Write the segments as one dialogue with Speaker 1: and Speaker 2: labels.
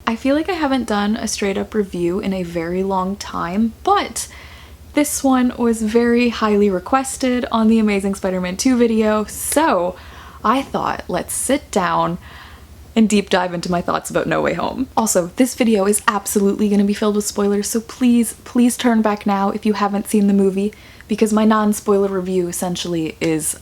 Speaker 1: I feel like I haven't done a straight up review in a very long time, but this one was very highly requested on the Amazing Spider-Man 2 video, so I thought let's sit down and deep dive into my thoughts about No Way Home. Also, this video is absolutely going to be filled with spoilers, so please turn back now if you haven't seen the movie, because my non-spoiler review essentially is,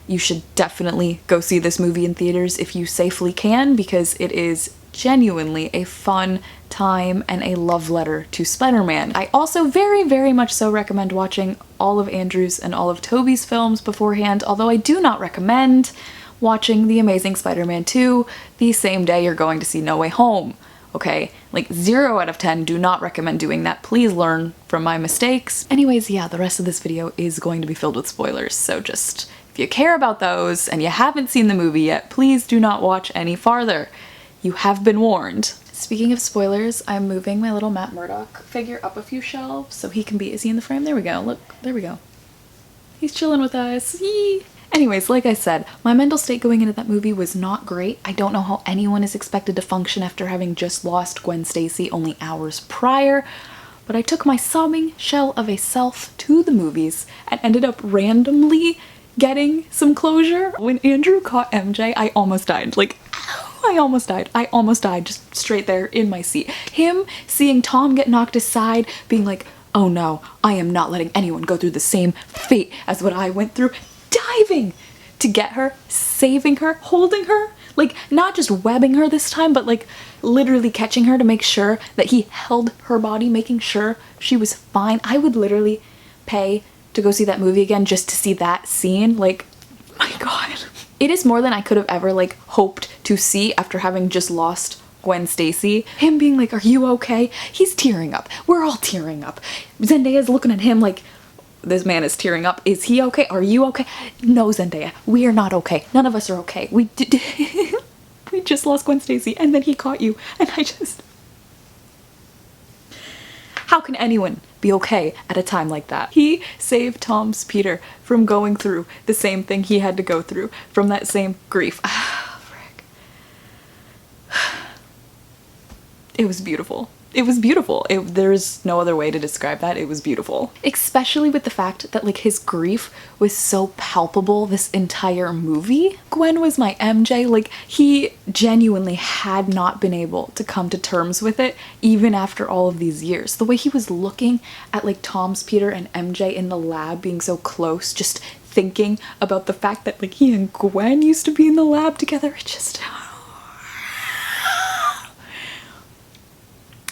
Speaker 1: you should definitely go see this movie in theaters if you safely can, because it is genuinely a fun time and a love letter to Spider-Man. I also very much so recommend watching all of Andrew's and all of Tobey's films beforehand, although I do not recommend watching The Amazing Spider-Man 2 the same day you're going to see No Way Home, okay? Like 0 out of 10 do not recommend doing that. Please learn from my mistakes. Anyways, yeah, the rest of this video is going to be filled with spoilers, so just if you care about those and you haven't seen the movie yet, please do not watch any farther. You have been warned. Speaking of spoilers, I'm moving my little Matt Murdock figure up a few shelves so he can be, is he in the frame? There we go, look, there we go. He's chilling with us, yee! Anyways, like I said, my mental state going into that movie was not great. I don't know how anyone is expected to function after having just lost Gwen Stacy only hours prior, but I took my sobbing shell of a self to the movies and ended up randomly getting some closure. When Andrew caught MJ, I almost died. Like, I almost died just straight there in my seat. Him seeing Tom get knocked aside, being like, oh no, I am not letting anyone go through the same fate as what I went through. Diving to get her, saving her, holding her, like not just webbing her this time, but like literally catching her to make sure that he held her body, making sure she was fine. I would literally pay to go see that movie again just to see that scene. Like, my god. It is more than I could have ever like hoped to see after having just lost Gwen Stacy. Him being like, are you okay? He's tearing up. We're all tearing up. Zendaya's looking at him like, this man is tearing up. Is he okay? Are you okay? No, Zendaya, we are not okay. None of us are okay. We just lost Gwen Stacy and then he caught you, and I just... How can anyone be okay at a time like that? He saved Tom's Peter from going through the same thing he had to go through, from that same grief. Frick. It was beautiful. It was beautiful. There's no other way to describe that. It was beautiful. Especially with the fact that like his grief was so palpable this entire movie. Gwen was my MJ. Like, he genuinely had not been able to come to terms with it even after all of these years. The way he was looking at like Tom's Peter and MJ in the lab being so close, just thinking about the fact that like he and Gwen used to be in the lab together, it just...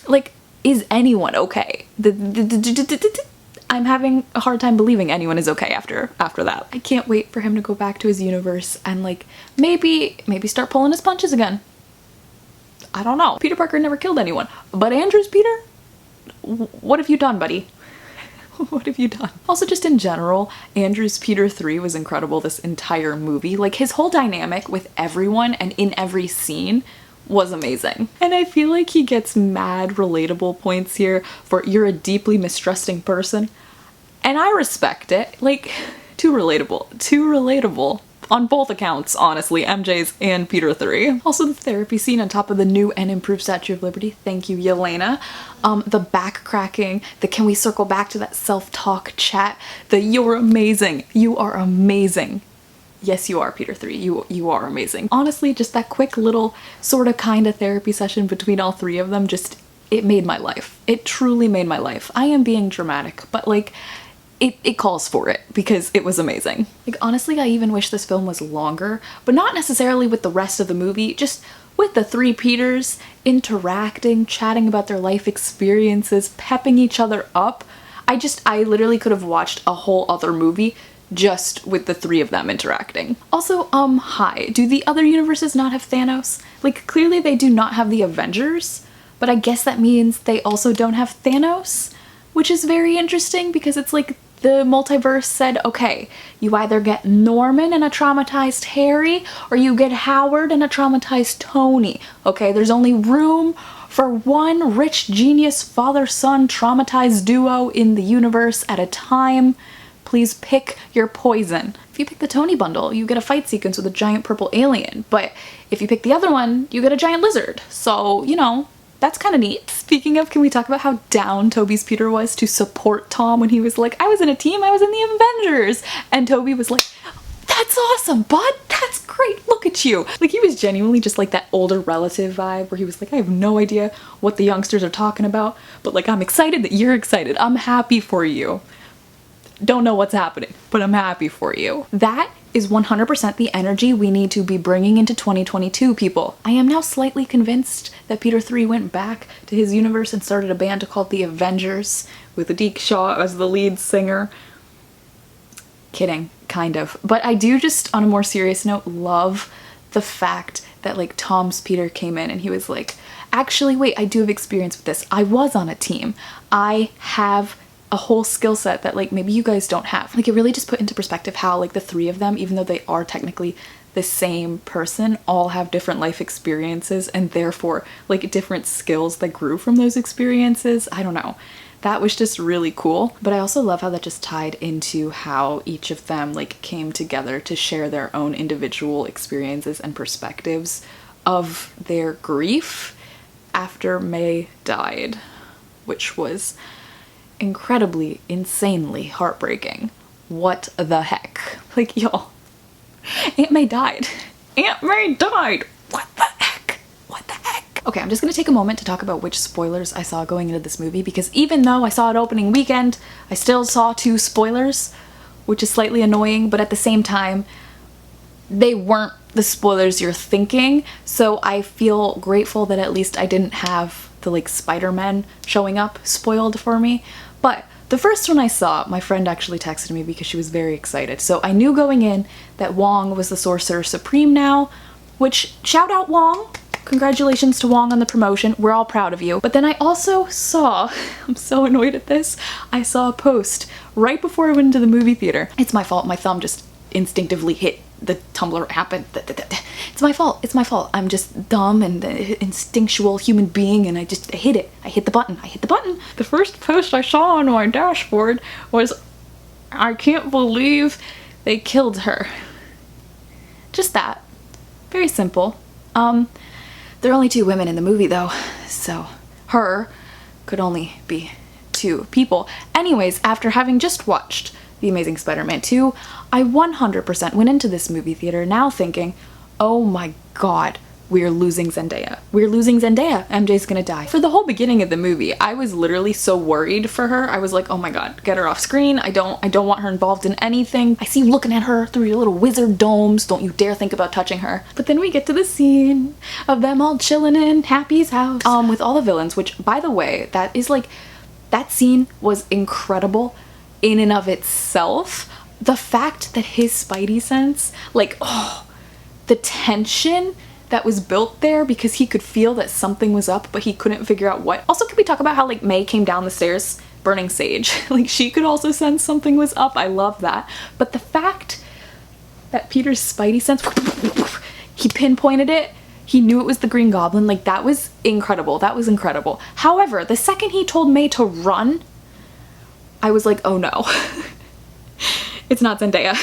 Speaker 1: Like, is anyone okay? I'm having a hard time believing anyone is okay after that. I can't wait for him to go back to his universe and like maybe start pulling his punches again. I don't know. Peter Parker never killed anyone, but Andrew's Peter? What have you done, buddy? What have you done? Also, just in general, Andrew's Peter 3 was incredible this entire movie. Like, his whole dynamic with everyone and in every scene was amazing. And I feel like he gets mad relatable points here for you're a deeply mistrusting person. And I respect it. Like, too relatable. On both accounts, honestly, MJ's and Peter 3. Also, the therapy scene on top of the new and improved Statue of Liberty. Thank you, Yelena. The back cracking, the can we circle back to that self-talk chat, the you're amazing, you are amazing. Yes, you are, Peter 3. You are amazing. Honestly, just that quick little sorta kinda therapy session between all three of them, just, it made my life. It truly made my life. I am being dramatic, but like, it calls for it because it was amazing. Like, honestly, I even wish this film was longer, but not necessarily with the rest of the movie, just with the three Peters interacting, chatting about their life experiences, pepping each other up. I literally could have watched a whole other movie just with the three of them interacting. Also, hi, do the other universes not have Thanos? Like, clearly they do not have the Avengers, but I guess that means they also don't have Thanos, which is very interesting because it's like the multiverse said, okay, you either get Norman and a traumatized Harry, or you get Howard and a traumatized Tony. Okay, there's only room for one rich genius father-son traumatized duo in the universe at a time. Please pick your poison. If you pick the Tony bundle, you get a fight sequence with a giant purple alien, but if you pick the other one, you get a giant lizard. So, you know, that's kind of neat. Speaking of, can we talk about how down Toby's Peter was to support Tom when he was like, I was in a team, I was in the Avengers, and Toby was like, that's awesome, bud, that's great, look at you. Like, he was genuinely just like that older relative vibe where he was like, I have no idea what the youngsters are talking about, but like, I'm excited that you're excited. I'm happy for you. Don't know what's happening, but I'm happy for you. That is 100% the energy we need to be bringing into 2022, people. I am now slightly convinced that Peter 3 went back to his universe and started a band called the Avengers with Deke Shaw as the lead singer. Kidding, kind of. But I do just, on a more serious note, love the fact that like Tom's Peter came in and he was like, actually, wait, I do have experience with this. I was on a team. I have a whole skill set that like maybe you guys don't have. Like, it really just put into perspective how like the three of them, even though they are technically the same person, all have different life experiences and therefore like different skills that grew from those experiences. I don't know. That was just really cool. But I also love how that just tied into how each of them like came together to share their own individual experiences and perspectives of their grief after May died, which was incredibly, insanely heartbreaking. What the heck? Like, y'all, Aunt May died. Aunt May died! What the heck? What the heck? Okay, I'm just gonna take a moment to talk about which spoilers I saw going into this movie, because even though I saw it opening weekend, I still saw 2 spoilers, which is slightly annoying, but at the same time, they weren't the spoilers you're thinking, so I feel grateful that at least I didn't have the like Spider-Man showing up spoiled for me. But the first one I saw, my friend actually texted me because she was very excited. So I knew going in that Wong was the Sorcerer Supreme now, which, shout out Wong! Congratulations to Wong on the promotion. We're all proud of you. But then I also saw, I'm so annoyed at this, I saw a post right before I went into the movie theater. It's my fault, my thumb just instinctively hit the Tumblr app and it's my fault, it's my fault. I'm just dumb and instinctual human being and I hit it. I hit the button. The first post I saw on my dashboard was, I can't believe they killed her. Just that. Very simple. There are only 2 women in the movie though, so her could only be 2 people. Anyways, after having just watched The Amazing Spider-Man 2, I 100% went into this movie theater now thinking, oh my god, we're losing Zendaya. We're losing Zendaya. MJ's gonna die. For the whole beginning of the movie, I was literally so worried for her. I was like, oh my god, get her off screen. I don't want her involved in anything. I see you looking at her through your little wizard domes. Don't you dare think about touching her. But then we get to the scene of them all chilling in Happy's house with all the villains, which, by the way, that is like, that scene was incredible in and of itself. The fact that his Spidey sense, like, oh, the tension that was built there because he could feel that something was up, but he couldn't figure out what. Also, can we talk about how, like, May came down the stairs burning sage? Like, she could also sense something was up. I love that. But the fact that Peter's Spidey sense, he pinpointed it, he knew it was the Green Goblin, like, that was incredible. That was incredible. However, the second he told May to run, I was like, oh no. It's not Zendaya.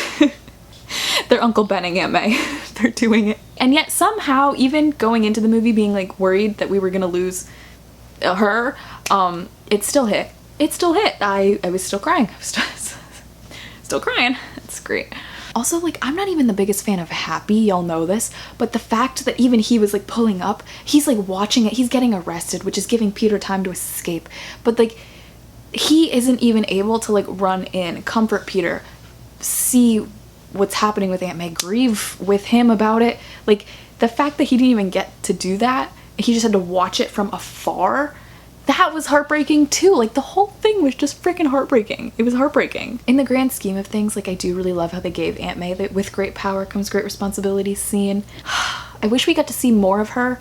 Speaker 1: They're Uncle Benning Aunt May. They're doing it. And yet somehow, even going into the movie being like worried that we were gonna lose her, it still hit. It still hit. I was still crying. I was still crying. It's great. Also, like, I'm not even the biggest fan of Happy, y'all know this, but the fact that even he was like pulling up, he's like watching it, he's getting arrested, which is giving Peter time to escape. But like, he isn't even able to like run in, comfort Peter, see what's happening with Aunt May, grieve with him about it. Like, the fact that he didn't even get to do that, he just had to watch it from afar, that was heartbreaking too. Like, the whole thing was just freaking heartbreaking. It was heartbreaking. In the grand scheme of things, like, I do really love how they gave Aunt May the with great power comes great responsibility scene. I wish we got to see more of her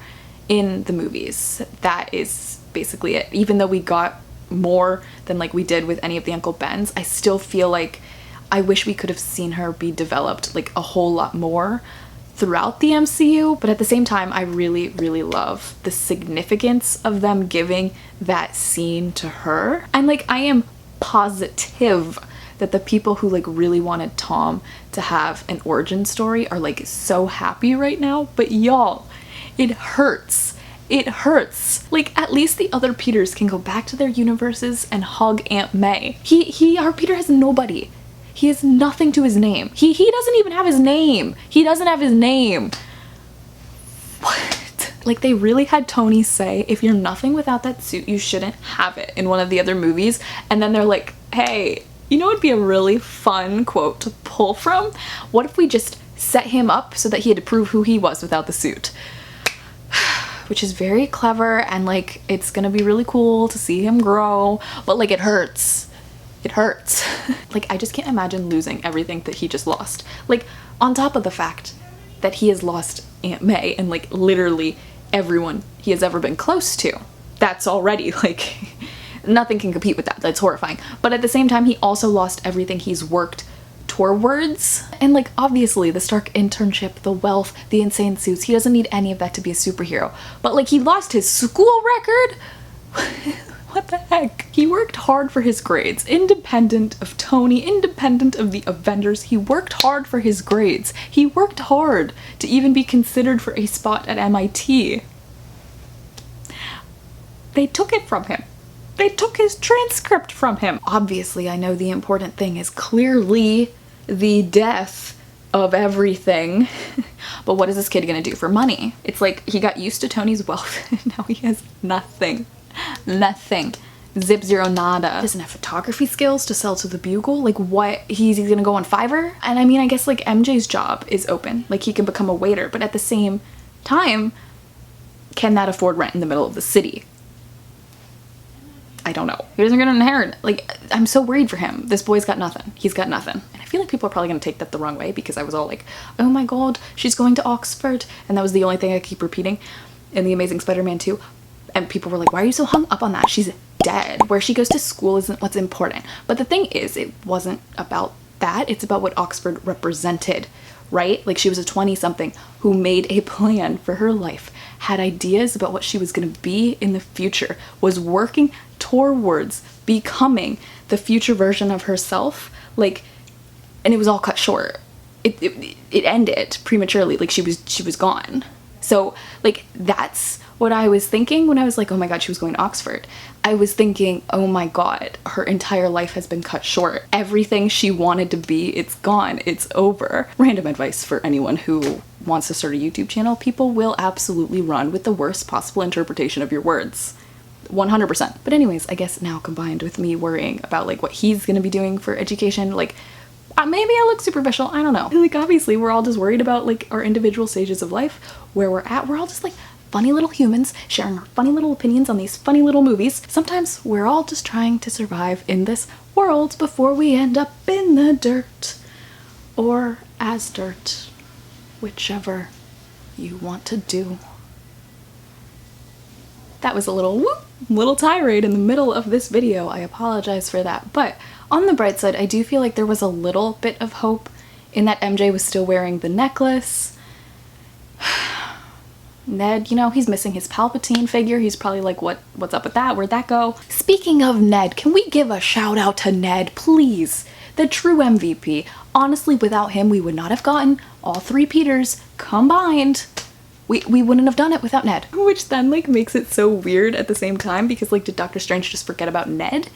Speaker 1: in the movies. That is basically it. Even though we got more than like we did with any of the Uncle Bens, I still feel like I wish we could have seen her be developed like a whole lot more throughout the MCU, but at the same time, I really, really love the significance of them giving that scene to her. And like, I am positive that the people who like really wanted Tom to have an origin story are like so happy right now, but y'all, it hurts. It hurts. Like, at least the other Peters can go back to their universes and hug Aunt May. Our Peter has nobody. He has nothing to his name. He doesn't even have his name. He doesn't have his name. What? Like, they really had Tony say, if you're nothing without that suit, you shouldn't have it, in one of the other movies. And then they're like, hey, you know what would be a really fun quote to pull from? What if we just set him up so that he had to prove who he was without the suit? Which is very clever, and like, it's gonna be really cool to see him grow, but like, it hurts. It hurts. Like, I just can't imagine losing everything that he just lost. Like, on top of the fact that he has lost Aunt May and like literally everyone he has ever been close to. That's already like, nothing can compete with that. That's horrifying. But at the same time, he also lost everything he's worked towards. And like, obviously the Stark internship, the wealth, the insane suits, he doesn't need any of that to be a superhero. But like, he lost his school record? What the heck? He worked hard for his grades, independent of Tony, independent of the Avengers. He worked hard for his grades. He worked hard to even be considered for a spot at MIT. They took it from him. They took his transcript from him. Obviously, I know the important thing is clearly the death of everything. But what is this kid gonna do for money? It's like he got used to Tony's wealth and now he has nothing. Nothing. Zip zero nada. He doesn't have photography skills to sell to the Bugle. Like, what? He's gonna go on Fiverr? And I mean, I guess like MJ's job is open. Like, he can become a waiter, but at the same time, can that afford rent in the middle of the city? I don't know. He doesn't get an inheritance. Like, I'm so worried for him. This boy's got nothing. He's got nothing. And I feel like people are probably gonna take that the wrong way because I was all like, oh my god, she's going to Oxford. And that was the only thing I keep repeating in The Amazing Spider-Man 2. And people were like, why are you so hung up on that? She's dead. Where she goes to school isn't what's important. But the thing is, it wasn't about that. It's about what Oxford represented, right? Like, she was a 20-something who made a plan for her life, had ideas about what she was going to be in the future, was working towards becoming the future version of herself. Like, and it was all cut short. It ended prematurely. Like, she was gone. So, like, that's what I was thinking when I was like, oh my god, she was going to Oxford. I was thinking, oh my god, her entire life has been cut short. Everything she wanted to be, it's gone. It's over. Random advice for anyone who wants to start a YouTube channel. People will absolutely run with the worst possible interpretation of your words. 100%. But anyways, I guess now combined with me worrying about like what he's gonna be doing for education, like, maybe I look superficial, I don't know. Like, obviously we're all just worried about like our individual stages of life, where we're at. We're all just like funny little humans sharing our funny little opinions on these funny little movies. Sometimes we're all just trying to survive in this world before we end up in the dirt. Or as dirt. Whichever you want to do. That was a little tirade in the middle of this video. I apologize for that. But on the bright side, I do feel like there was a little bit of hope in that MJ was still wearing the necklace. Ned, you know, he's missing his Palpatine figure. He's probably like, what's up with that? Where'd that go? Speaking of Ned, can we give a shout out to Ned, please? The true MVP. Honestly, without him, we would not have gotten all three Peters combined. We wouldn't have done it without Ned. Which then like makes it so weird at the same time, because like, did Doctor Strange just forget about Ned?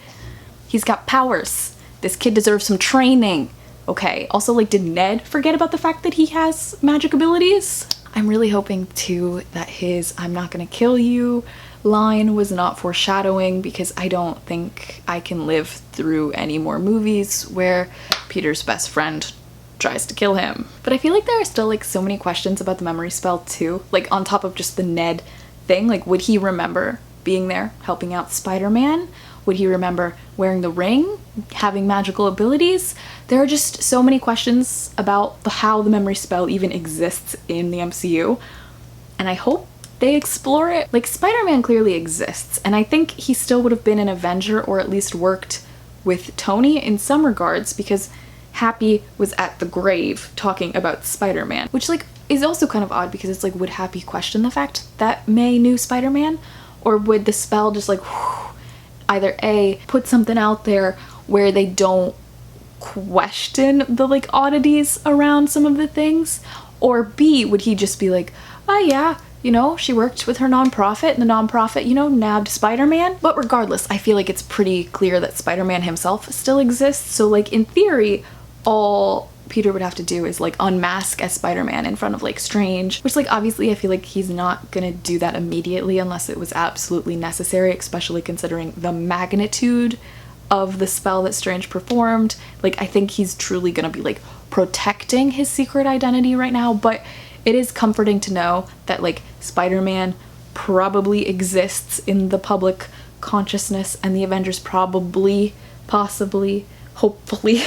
Speaker 1: He's got powers. This kid deserves some training. Okay, also like, did Ned forget about the fact that he has magic abilities? I'm really hoping too that his "I'm not gonna kill you" line was not foreshadowing, because I don't think I can live through any more movies where Peter's best friend tries to kill him. But I feel like there are still like so many questions about the memory spell too, like on top of just the Ned thing. Like, would he remember being there helping out Spider-Man? Would he remember wearing the ring, having magical abilities? There are just so many questions about how the memory spell even exists in the MCU, and I hope they explore it. Like, Spider-Man clearly exists, and I think he still would have been an Avenger, or at least worked with Tony in some regards, because Happy was at the grave talking about Spider-Man, which like is also kind of odd, because it's like, would Happy question the fact that May knew Spider-Man? Or would the spell just like, whew, either A, put something out there where they don't question the like oddities around some of the things? Or B, would he just be like, oh yeah, you know, she worked with her nonprofit and the nonprofit, you know, nabbed Spider-Man? But regardless, I feel like it's pretty clear that Spider-Man himself still exists. So like in theory, all Peter would have to do is like unmask as Spider-Man in front of like Strange, which like obviously I feel like he's not gonna do that immediately unless it was absolutely necessary, especially considering the magnitude of the spell that Strange performed. Like I think he's truly gonna be like protecting his secret identity right now, but it is comforting to know that like Spider-Man probably exists in the public consciousness and the Avengers probably, possibly, hopefully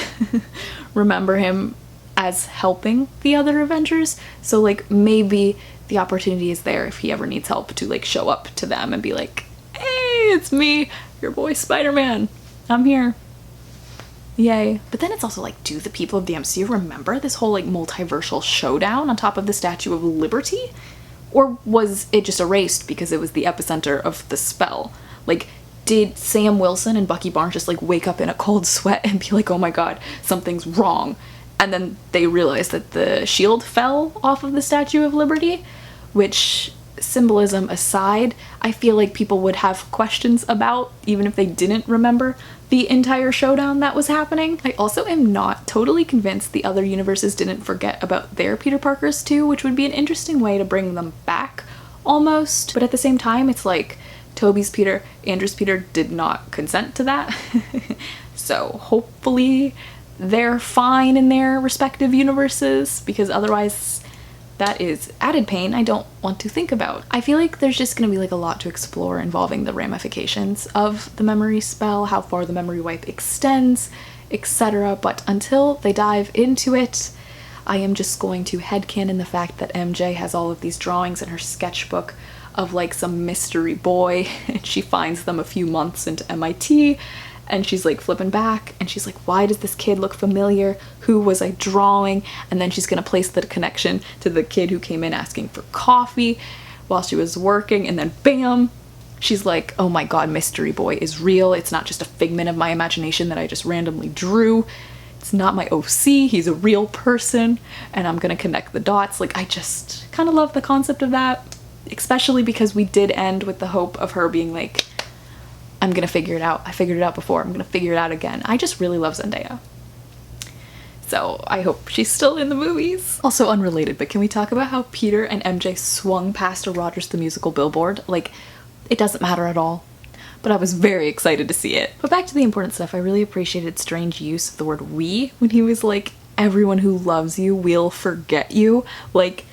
Speaker 1: remember him as helping the other Avengers. So like maybe the opportunity is there if he ever needs help to like show up to them and be like, hey, it's me, your boy Spider-Man, I'm here. Yay. But then it's also like, do the people of the MCU remember this whole like multiversal showdown on top of the Statue of Liberty? Or was it just erased because it was the epicenter of the spell? Like, did Sam Wilson and Bucky Barnes just like wake up in a cold sweat and be like, oh my god, something's wrong? And then they realized that the shield fell off of the Statue of Liberty, which, symbolism aside, I feel like people would have questions about, even if they didn't remember the entire showdown that was happening. I also am not totally convinced the other universes didn't forget about their Peter Parkers too, which would be an interesting way to bring them back, almost. But at the same time, it's like, Toby's Peter, Andrew's Peter did not consent to that. So hopefully they're fine in their respective universes, because otherwise that is added pain I don't want to think about. I feel like there's just gonna be like a lot to explore involving the ramifications of the memory spell, how far the memory wipe extends, etc. But until they dive into it, I am just going to headcanon the fact that MJ has all of these drawings in her sketchbook of like some mystery boy, and she finds them a few months into MIT, and she's like flipping back and she's like, why does this kid look familiar? Who was I drawing? And then she's gonna place the connection to the kid who came in asking for coffee while she was working, and then bam, she's like, oh my god, mystery boy is real. It's not just a figment of my imagination that I just randomly drew. It's not my OC, he's a real person, and I'm gonna connect the dots. Like, I just kind of love the concept of that. Especially because we did end with the hope of her being like, I'm gonna figure it out. I figured it out before, I'm gonna figure it out again. I just really love Zendaya. So I hope she's still in the movies. Also unrelated, but can we talk about how Peter and MJ swung past a Rogers the Musical billboard? Like, it doesn't matter at all. But I was very excited to see it. But back to the important stuff, I really appreciated Strange's use of the word we when he was like, everyone who loves you will forget you. Like,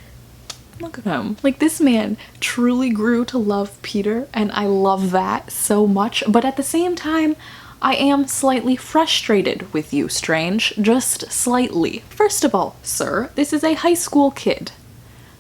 Speaker 1: look at him. Like, this man truly grew to love Peter, and I love that so much. But at the same time, I am slightly frustrated with you, Strange. Just slightly. First of all, sir, this is a high school kid.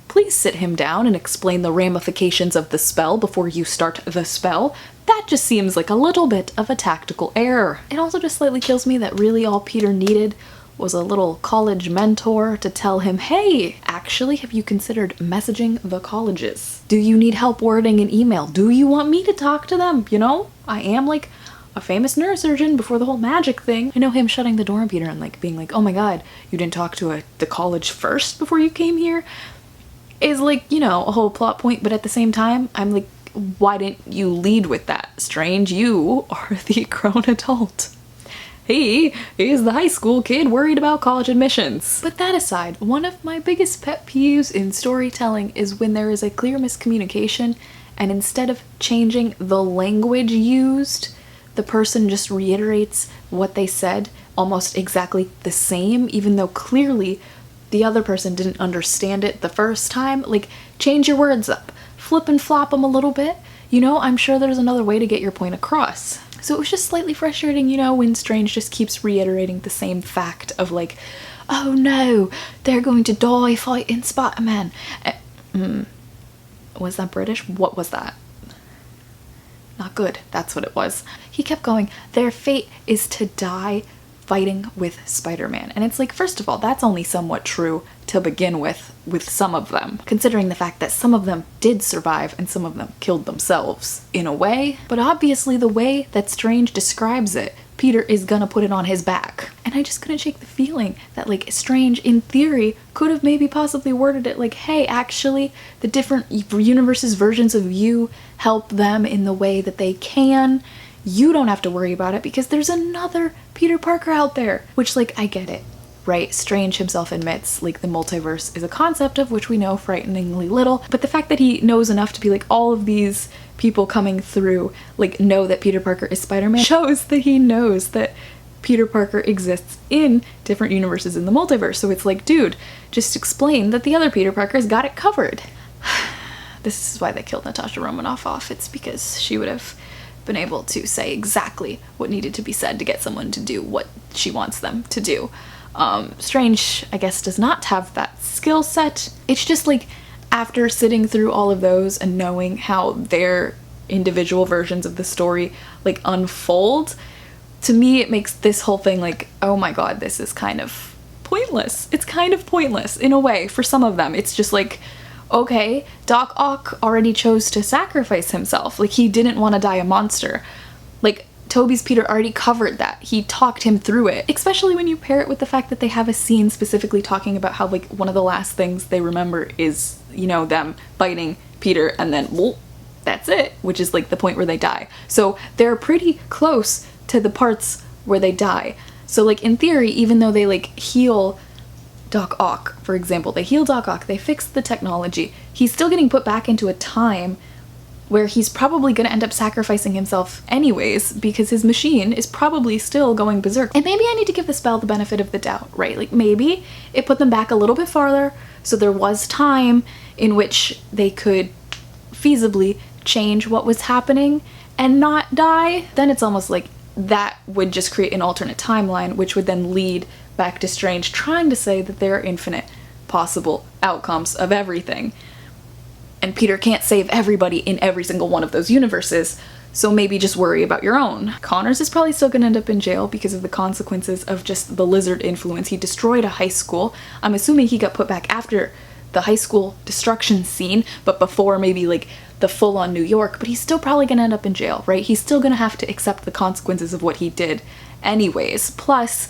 Speaker 1: Please sit him down and explain the ramifications of the spell before you start the spell. That just seems like a little bit of a tactical error. It also just slightly kills me that really all Peter needed was a little college mentor to tell him, hey, actually, have you considered messaging the colleges? Do you need help wording an email? Do you want me to talk to them? You know, I am like a famous neurosurgeon before the whole magic thing. I know him shutting the door on Peter and like being like, oh my god, you didn't talk to the college first before you came here, is like, you know, a whole plot point. But at the same time, I'm like, why didn't you lead with that? Strange, you are the grown adult. He's the high school kid worried about college admissions. But that aside, one of my biggest pet peeves in storytelling is when there is a clear miscommunication and instead of changing the language used, the person just reiterates what they said almost exactly the same, even though clearly the other person didn't understand it the first time. Like, change your words up, flip and flop them a little bit. You know, I'm sure there's another way to get your point across. So it was just slightly frustrating, you know, when Strange just keeps reiterating the same fact of like, oh no, they're going to die fighting Spider-Man. Was that British? What was that? Not good. That's what it was. He kept going, their fate is to die fighting with Spider-Man. And it's like, first of all, that's only somewhat true to begin with some of them, considering the fact that some of them did survive and some of them killed themselves in a way. But obviously the way that Strange describes it Peter is gonna put it on his back. And I just couldn't shake the feeling that like Strange in theory could have maybe possibly worded it like, hey, actually the different universes versions of you help them in the way that they can. You don't have to worry about it because there's another Peter Parker out there. Which, like, I get it, right? Strange himself admits like the multiverse is a concept of which we know frighteningly little, but the fact that he knows enough to be like, all of these people coming through like know that Peter Parker is Spider-Man shows that he knows that Peter Parker exists in different universes in the multiverse. So it's like, dude, just explain that the other Peter Parker's got it covered. This is why they killed Natasha Romanoff off. It's because she would have been able to say exactly what needed to be said to get someone to do what she wants them to do. Strange, I guess, does not have that skill set. It's just like, after sitting through all of those and knowing how their individual versions of the story like unfold, to me it makes this whole thing like, oh my god, this is kind of pointless. It's kind of pointless in a way for some of them. It's just like, okay, Doc Ock already chose to sacrifice himself. Like, he didn't want to die a monster. Like, Tobey's Peter already covered that. He talked him through it. Especially when you pair it with the fact that they have a scene specifically talking about how like one of the last things they remember is, you know, them biting Peter and then, well, that's it, which is like the point where they die. So they're pretty close to the parts where they die. So like in theory, even though they like heal Doc Ock, for example, they heal Doc Ock, they fix the technology, he's still getting put back into a time where he's probably gonna end up sacrificing himself anyways because his machine is probably still going berserk. And maybe I need to give the spell the benefit of the doubt, right? Like maybe it put them back a little bit farther, so there was time in which they could feasibly change what was happening and not die. Then it's almost like that would just create an alternate timeline, which would then lead back to Strange trying to say that there are infinite possible outcomes of everything. And Peter can't save everybody in every single one of those universes, so maybe just worry about your own. Connors is probably still gonna end up in jail because of the consequences of just the lizard influence. He destroyed a high school. I'm assuming he got put back after the high school destruction scene, but before maybe like the full-on New York, but he's still probably gonna end up in jail, right? He's still gonna have to accept the consequences of what he did anyways. Plus,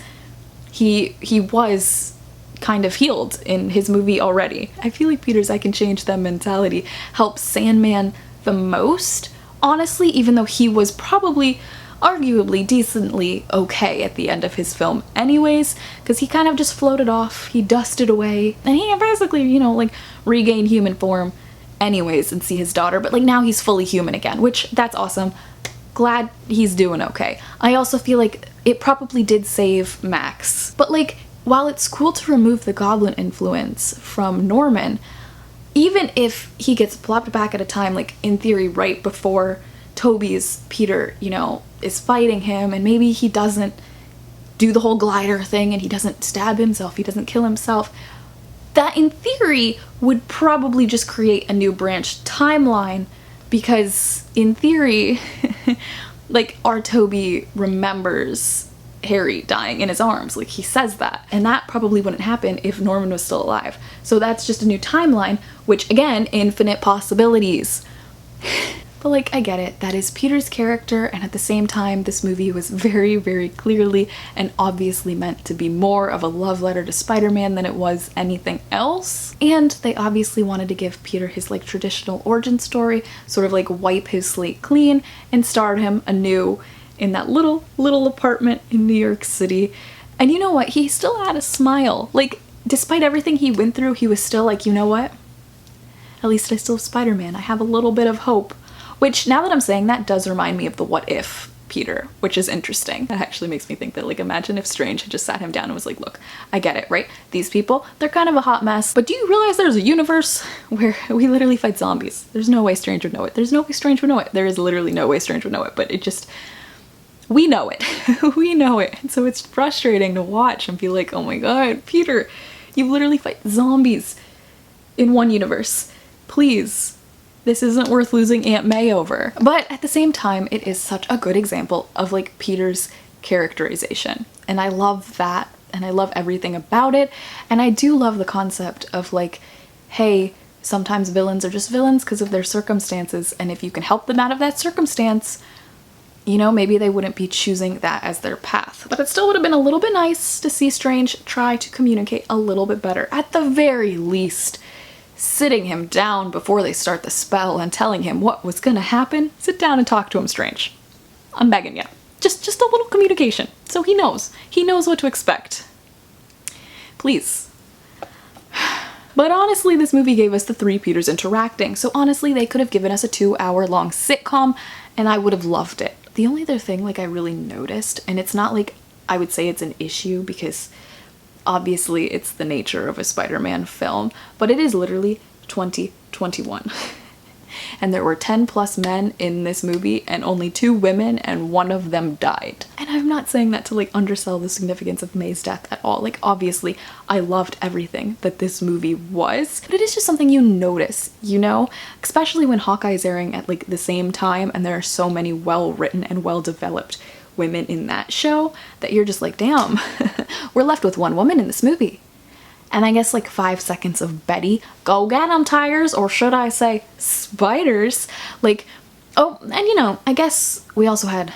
Speaker 1: he was kind of healed in his movie already. I feel like Peter's I can change that mentality helps Sandman the most, honestly, even though he was probably arguably decently okay at the end of his film anyways, because he kind of just floated off, he dusted away, and he basically, you know, like regained human form anyways and see his daughter, but like now he's fully human again, which that's awesome. Glad he's doing okay. I also feel like it probably did save Max, but like, while it's cool to remove the goblin influence from Norman, even if he gets plopped back at a time, like in theory right before Tobey's Peter, you know, is fighting him, and maybe he doesn't do the whole glider thing and he doesn't stab himself, he doesn't kill himself, that in theory would probably just create a new branch timeline, because in theory, like our Tobey remembers Harry dying in his arms, like he says that, and that probably wouldn't happen if Norman was still alive. So that's just a new timeline, which again, infinite possibilities. But like, I get it, that is Peter's character, and at the same time this movie was very, very clearly and obviously meant to be more of a love letter to Spider-Man than it was anything else. And they obviously wanted to give Peter his like traditional origin story, sort of like wipe his slate clean and start him anew in that little apartment in New York City. And you know what? He still had a smile. Like, despite everything he went through, he was still like, you know what? At least I still have Spider-Man. I have a little bit of hope. Which, now that I'm saying that, does remind me of the what if Peter, which is interesting. That actually makes me think that, like, imagine if Strange had just sat him down and was like, look, I get it, right? These people, they're kind of a hot mess, but do you realize there's a universe where we literally fight zombies? There's no way Strange would know it. There's no way Strange would know it. There is literally no way Strange would know it, but it just... we know it. We know it. And so it's frustrating to watch and be like, oh my god, Peter, you literally fight zombies in one universe. Please. This isn't worth losing Aunt May over. But at the same time, it is such a good example of like Peter's characterization. And I love that. And I love everything about it. And I do love the concept of like, hey, sometimes villains are just villains because of their circumstances. And if you can help them out of that circumstance, you know, maybe they wouldn't be choosing that as their path. But it still would have been a little bit nice to see Strange try to communicate a little bit better. At the very least, sitting him down before they start the spell and telling him what was gonna happen. Sit down and talk to him, Strange. I'm begging you. Just a little communication, so he knows. He knows what to expect. Please. But honestly, this movie gave us the three Peters interacting, so honestly, they could have given us a 2-hour-long sitcom, and I would have loved it. The only other thing, like, I really noticed, and it's not like I would say it's an issue, because obviously it's the nature of a Spider-Man film, but it is literally 2021. And there were 10 plus men in this movie and only 2 women, and one of them died. And I'm not saying that to like undersell the significance of May's death at all. Like, obviously I loved everything that this movie was, but it is just something you notice, you know? Especially when Hawkeye is airing at like the same time and there are so many well-written and well-developed women in that show that you're just like, damn, we're left with one woman in this movie. And I guess like 5 seconds of Betty, go get 'em tires, or should I say spiders? Like, oh, and you know, I guess we also had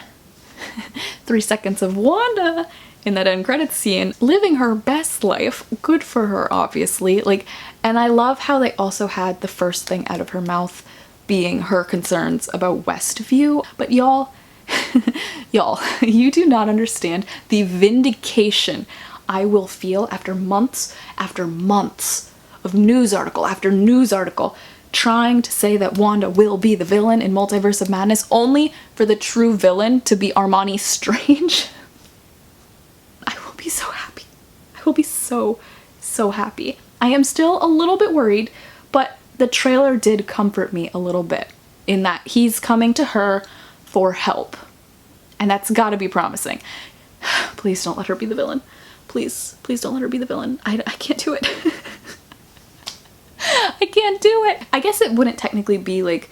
Speaker 1: 3 seconds of Wanda in that end credits scene, living her best life. Good for her, obviously. Like, and I love how they also had the first thing out of her mouth being her concerns about Westview. But y'all, y'all, you do not understand the vindication I will feel after months of news article after news article trying to say that Wanda will be the villain in Multiverse of Madness, only for the true villain to be Armani Strange. I will be so happy. I will be so happy. I am still a little bit worried, but the trailer did comfort me a little bit in that he's coming to her for help. And that's gotta be promising. Please don't let her be the villain. Please don't let her be the villain. I can't do it. I can't do it. I guess it wouldn't technically be like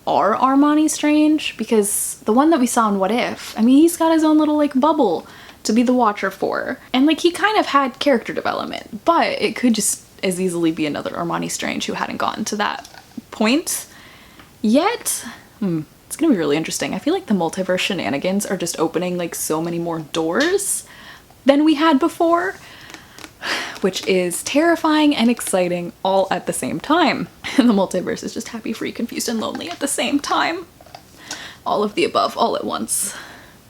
Speaker 1: our Armani Strange, because the one that we saw in What If, I mean, he's got his own little like bubble to be the Watcher for. And like he kind of had character development, but it could just as easily be another Armani Strange who hadn't gotten to that point yet. It's gonna be really interesting. I feel like the multiverse shenanigans are just opening like so many more doors than we had before, which is terrifying and exciting all at the same time. And the multiverse is just happy, free, confused, and lonely at the same time. All of the above, all at once.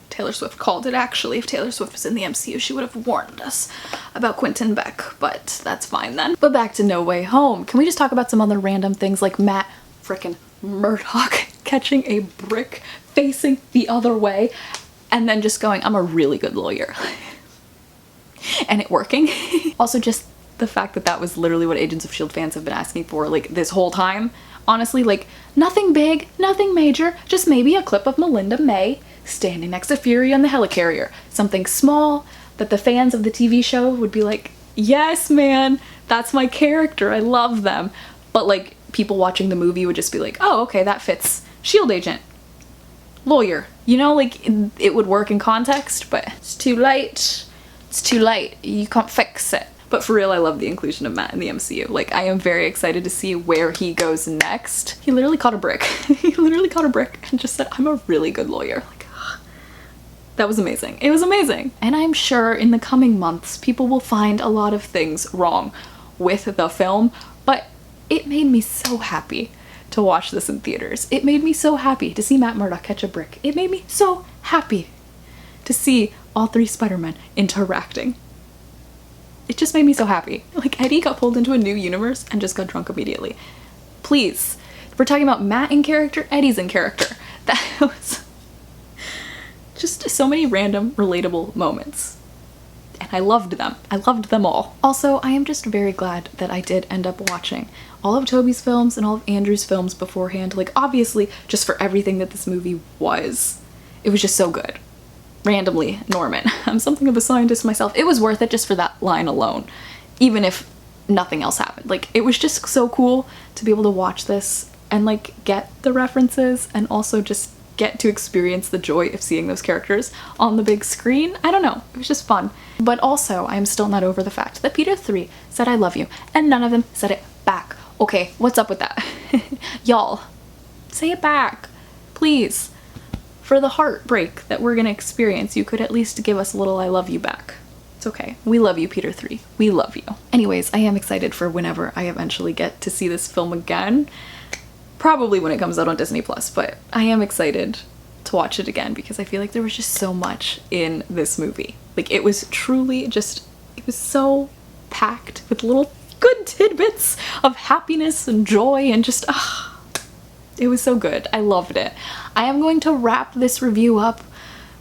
Speaker 1: Taylor Swift called it, actually. If Taylor Swift was in the MCU, she would have warned us about Quentin Beck, but that's fine then. But back to No Way Home. Can we just talk about some other random things like Matt frickin' Murdock catching a brick facing the other way and then just going, I'm a really good lawyer. And it working. Also, just the fact that that was literally what Agents of S.H.I.E.L.D. fans have been asking for like this whole time. Honestly, like nothing big, nothing major, just maybe a clip of Melinda May standing next to Fury on the helicarrier. Something small that the fans of the TV show would be like, yes man, that's my character, I love them. But like people watching the movie would just be like, oh okay, that fits. S.H.I.E.L.D. agent, lawyer, you know, like it would work in context, but it's too late. It's too late. You can't fix it. But for real, I love the inclusion of Matt in the MCU. Like, I am very excited to see where he goes next. He literally caught a brick. He literally caught a brick and just said, I'm a really good lawyer. Like, that was amazing. It was amazing. And I'm sure in the coming months, people will find a lot of things wrong with the film, but it made me so happy to watch this in theaters. It made me so happy to see Matt Murdock catch a brick. It made me so happy to see all 3 Spider-Men interacting. It just made me so happy. Like, Eddie got pulled into a new universe and just got drunk immediately. Please. If we're talking about Matt in character, Eddie's in character. That was just so many random, relatable moments. And I loved them. I loved them all. Also, I am just very glad that I did end up watching all of Tobey's films and all of Andrew's films beforehand. Like, obviously, just for everything that this movie was. It was just so good. Randomly, Norman. I'm something of a scientist myself. It was worth it just for that line alone, even if nothing else happened. Like, it was just so cool to be able to watch this and like get the references and also just get to experience the joy of seeing those characters on the big screen. I don't know, it was just fun. But also, I'm still not over the fact that Peter 3 said I love you and none of them said it back. Okay, what's up with that? Y'all, say it back, please. for the heartbreak that we're gonna experience, you could at least give us a little I love you back. It's okay. We love you, Peter 3. We love you. Anyways, I am excited for whenever I eventually get to see this film again. Probably when it comes out on Disney+, but I am excited to watch it again because I feel like there was just so much in this movie. Like, it was truly just, it was so packed with little good tidbits of happiness and joy and just, it was so good. I loved it. I am going to wrap this review up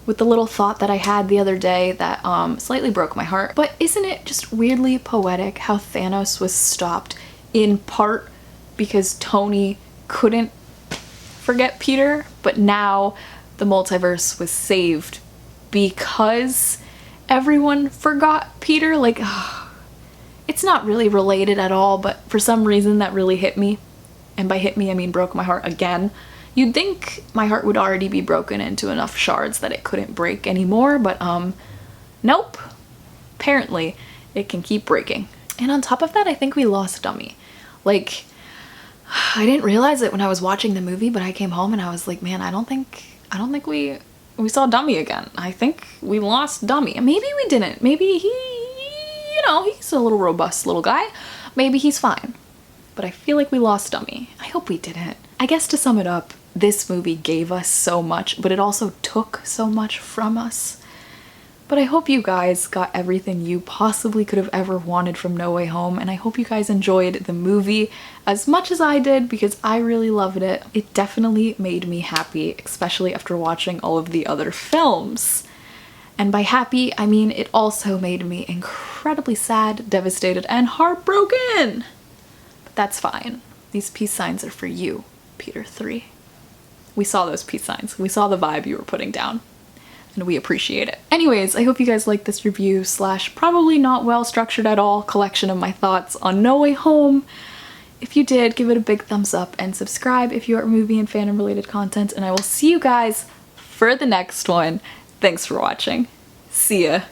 Speaker 1: with the little thought that I had the other day that slightly broke my heart. But isn't it just weirdly poetic how Thanos was stopped in part because Tony couldn't forget Peter, but now the multiverse was saved because everyone forgot Peter? Like, it's not really related at all, but for some reason that really hit me. And by hit me, I mean broke my heart again. You'd think my heart would already be broken into enough shards that it couldn't break anymore, but nope. Apparently, it can keep breaking. And on top of that, I think we lost Dummy. Like, I didn't realize it when I was watching the movie, but I came home and I was like, man, I don't think we saw Dummy again. I think we lost Dummy. Maybe we didn't. Maybe he, you know, he's a little robust little guy. Maybe he's fine. But I feel like we lost Dummy. I hope we didn't. I guess to sum it up, this movie gave us so much, but it also took so much from us. But I hope you guys got everything you possibly could have ever wanted from No Way Home, and I hope you guys enjoyed the movie as much as I did because I really loved it. It definitely made me happy, especially after watching all of the other films. And by happy, I mean it also made me incredibly sad, devastated, and heartbroken. But that's fine. These peace signs are for you, Peter 3. We saw those peace signs. We saw the vibe you were putting down. And we appreciate it. Anyways, I hope you guys liked this review / probably not well structured at all collection of my thoughts on No Way Home. If you did, give it a big thumbs up and subscribe if you are movie and fandom related content, and I will see you guys for the next one. Thanks for watching. See ya.